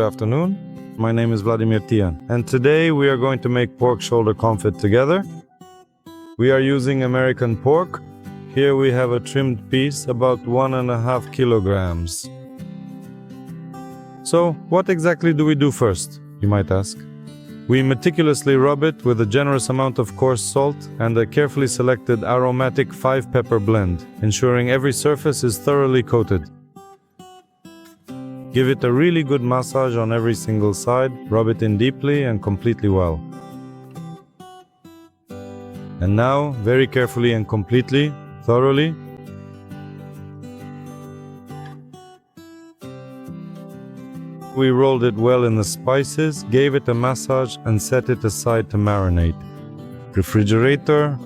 afternoon. My name is Vladimir Tyan, and today we are going to make pork shoulder confit together. We are using American pork. Here we have a trimmed piece, about 1.5 kilograms. So, what exactly do we do first, you might ask? We meticulously rub it with a generous amount of coarse salt and a carefully selected aromatic 5-pepper blend, ensuring every surface is thoroughly coated. Give it a really good massage on every single side, rub it in deeply and completely well. And now, very carefully and completely, thoroughly, we rolled it well in the spices, gave it a massage and set it aside to marinate. Refrigerator.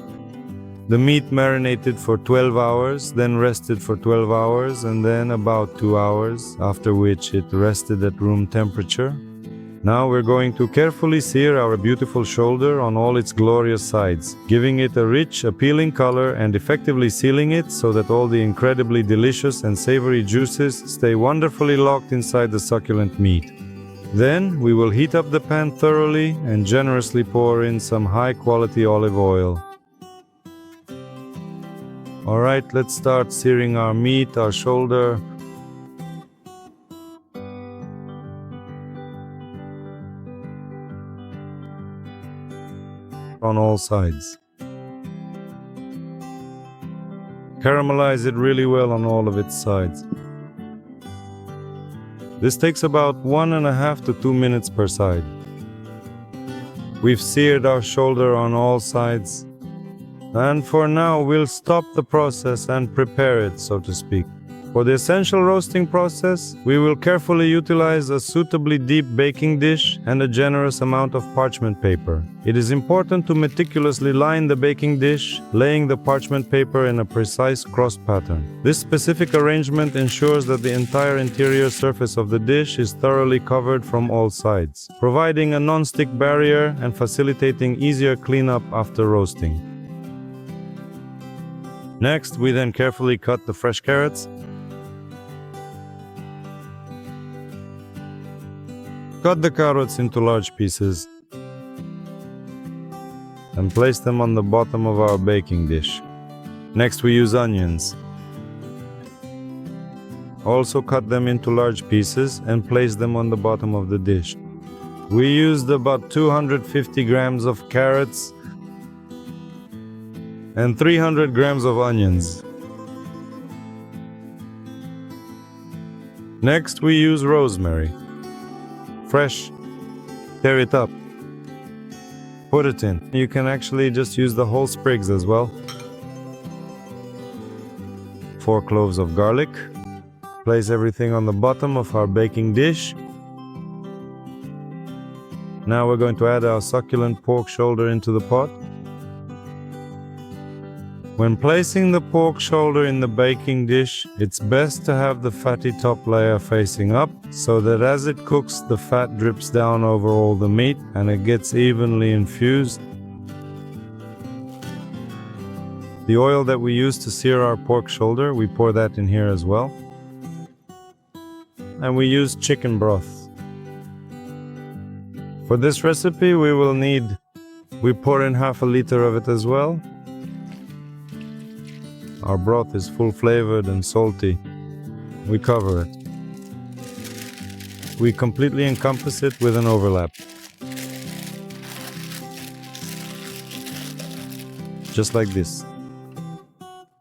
The meat marinated for 12 hours, then rested for 12 hours and then about 2 hours, after which it rested at room temperature. Now we're going to carefully sear our beautiful shoulder on all its glorious sides, giving it a rich, appealing color and effectively sealing it so that all the incredibly delicious and savory juices stay wonderfully locked inside the succulent meat. Then we will heat up the pan thoroughly and generously pour in some high-quality olive oil. Alright, let's start searing our meat, our shoulder. On all sides. Caramelize it really well on all of its sides. This takes about 1.5 to 2 minutes per side. We've seared our shoulder on all sides. And for now, we'll stop the process and prepare it, so to speak. For the essential roasting process, we will carefully utilize a suitably deep baking dish and a generous amount of parchment paper. It is important to meticulously line the baking dish, laying the parchment paper in a precise cross pattern. This specific arrangement ensures that the entire interior surface of the dish is thoroughly covered from all sides, providing a non-stick barrier and facilitating easier cleanup after roasting. Next, we then carefully cut the fresh carrots. Cut the carrots into large pieces and place them on the bottom of our baking dish. Next, we use onions. Also cut them into large pieces and place them on the bottom of the dish. We used about 250 grams of carrots and 300 grams of onions. Next, we use rosemary. Fresh. Tear it up. Put it in. You can actually just use the whole sprigs as well. 4 cloves of garlic. Place everything on the bottom of our baking dish. Now we're going to add our succulent pork shoulder into the pot. When placing the pork shoulder in the baking dish, it's best to have the fatty top layer facing up so that as it cooks, the fat drips down over all the meat and it gets evenly infused. The oil that we use to sear our pork shoulder, we pour that in here as well. And we use chicken broth. For this recipe, we pour in half a liter of it as well. Our broth is full flavored and salty. We cover it. We completely encompass it with an overlap. Just like this.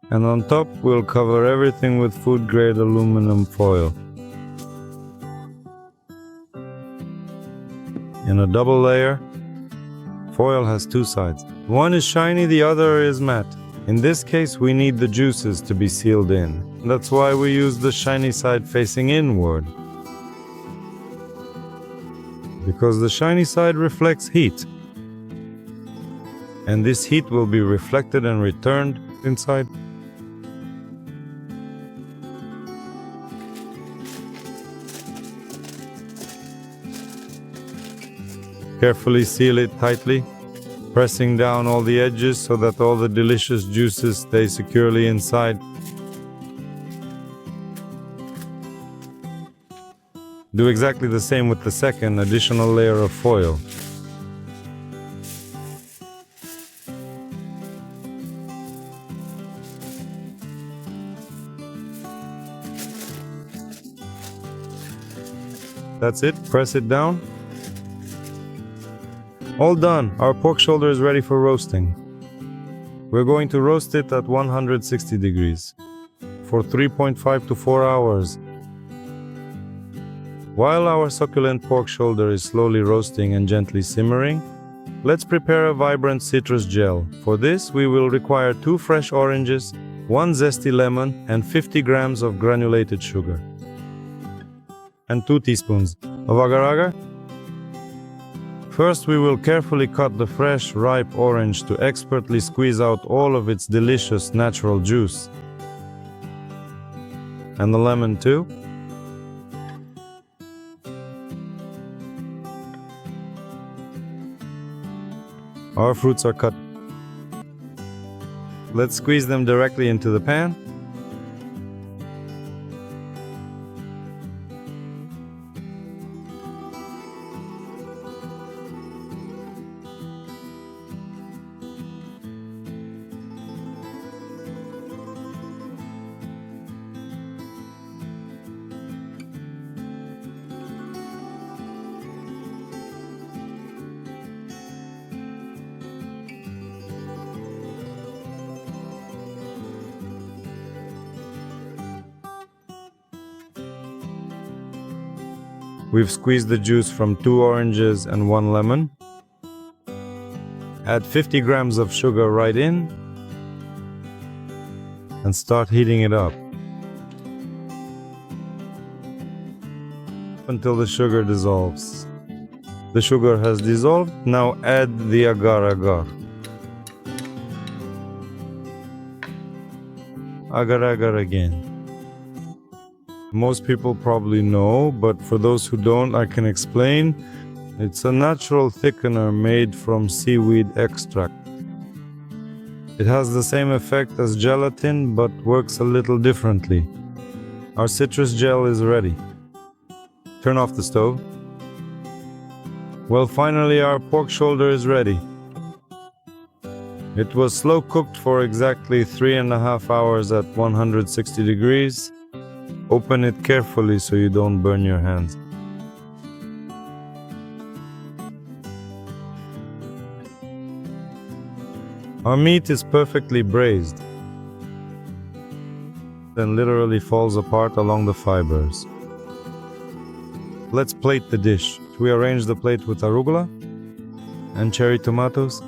And on top, we'll cover everything with food-grade aluminum foil. In a double layer, foil has 2 sides. One is shiny, the other is matte. In this case, we need the juices to be sealed in. That's why we use the shiny side facing inward. Because the shiny side reflects heat. And this heat will be reflected and returned inside. Carefully seal it tightly, pressing down all the edges so that all the delicious juices stay securely inside. Do exactly the same with the second additional layer of foil. That's it, press it down. All done, our pork shoulder is ready for roasting. We're going to roast it at 160 degrees for 3.5 to 4 hours. While our succulent pork shoulder is slowly roasting and gently simmering, let's prepare a vibrant citrus gel. For this, we will require 2 fresh oranges, 1 zesty lemon, and 50 grams of granulated sugar, and 2 teaspoons of agar-agar. First, we will carefully cut the fresh, ripe orange to expertly squeeze out all of its delicious natural juice. And the lemon too. Our fruits are cut. Let's squeeze them directly into the pan. We've squeezed the juice from 2 oranges and 1 lemon. Add 50 grams of sugar right in and start heating it up until the sugar dissolves. The sugar has dissolved, now add the agar-agar. Agar-agar again. Most people probably know, but for those who don't, I can explain. It's a natural thickener made from seaweed extract. It has the same effect as gelatin, but works a little differently. Our citrus gel is ready. Turn off the stove. Well, finally our pork shoulder is ready. It was slow cooked for exactly 3.5 hours at 160 degrees. Open it carefully so you don't burn your hands. Our meat is perfectly braised, then literally falls apart along the fibers. Let's plate the dish. We arrange the plate with arugula and cherry tomatoes.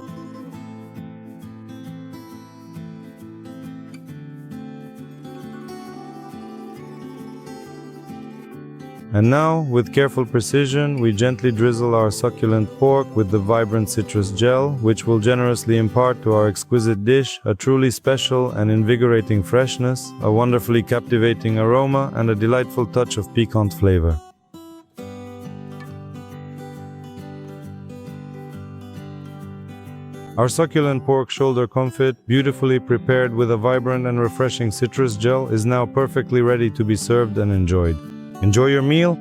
And now, with careful precision, we gently drizzle our succulent pork with the vibrant citrus gel, which will generously impart to our exquisite dish a truly special and invigorating freshness, a wonderfully captivating aroma, and a delightful touch of piquant flavor. Our succulent pork shoulder confit, beautifully prepared with a vibrant and refreshing citrus gel, is now perfectly ready to be served and enjoyed. Enjoy your meal